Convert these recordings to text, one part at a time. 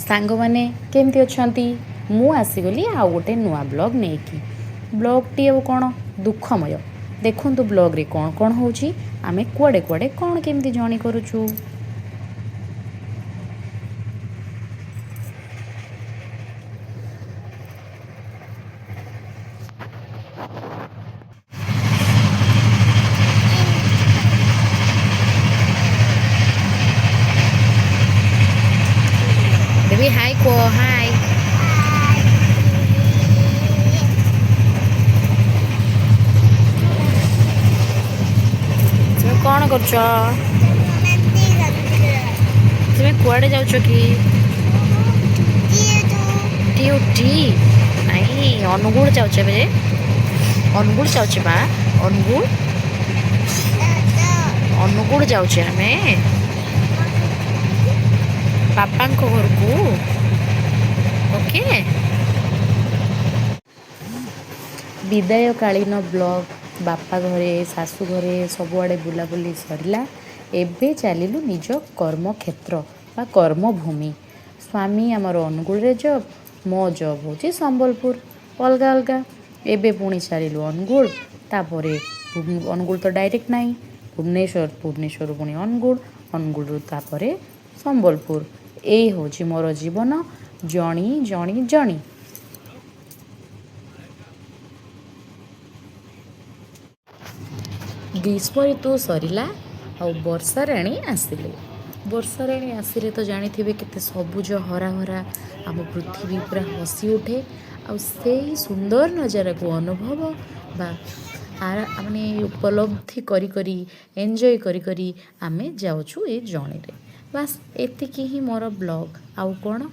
सांग माने केमती अछंती मु आसीगली आउ गोटे नुआ ब्लॉग नेकी ब्लॉगटी अब कौन दुखमय देखु ब्लॉग रे कौन कौन होची आमे कुआडे कुआडे कौन केमती जर्नी करूछु। बेबी हाय को हाय तुम कौन कर तुम्हें कुआडे जाउछ कि ड्यूटी नहीं अनुगुल जाउछ बे अनुगुल जाउछ बा अनुगुल अनुगुल जाउछ हमें पापा को घर को ओके विदायकालीन ब्लॉग बापा घरे सासू घरे सबुआड़े बुलाबुली सरला एबे चलिलु निज कर्मक्षेत्र बा कर्मभूमि स्वामी आमर अनुगुल रे जब मो जब होची संबलपुर अलगा अलगा एबे पुणी चलिलु अनुगुल तापरे अनुगुल तो डायरेक्ट नहीं भुवनेश्वर पुणी अनुगुल अनुगुल तापरे संबलपुर यही होची मोर जीवन जणी जणी जणी। ग्रीष्म ऋतु सरला आउ वर्षा राणी आसिले वर्षा राणी आसिले तो जानी थे केते सबुज हरा हरा आम पृथ्वी पूरा हसी उठे से सुंदर नजारा को अनुभव बा माने उपलब्धि करी करी एंजॉय करी करी आमे जाउछु ए जर्नी रे बस एतिकी ही मोर ब्लॉग आउ कोन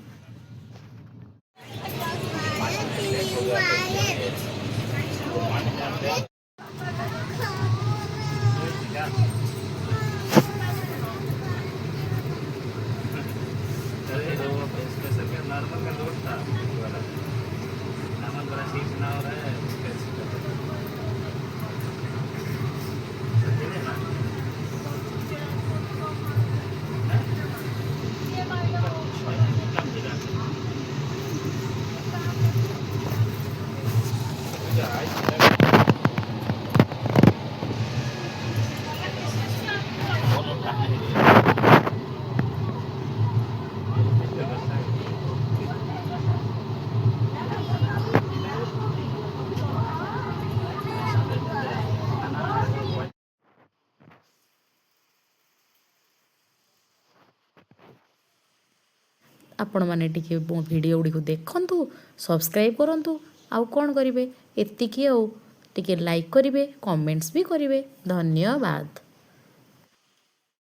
आपण मैंने टी मो भिडियो गुड़ी देखु सब्सक्राइब करूँ आउ कौन करेंगे एतिकी आउ टिके लाइक करेंगे कमेंट्स भी करेंगे धन्यवाद।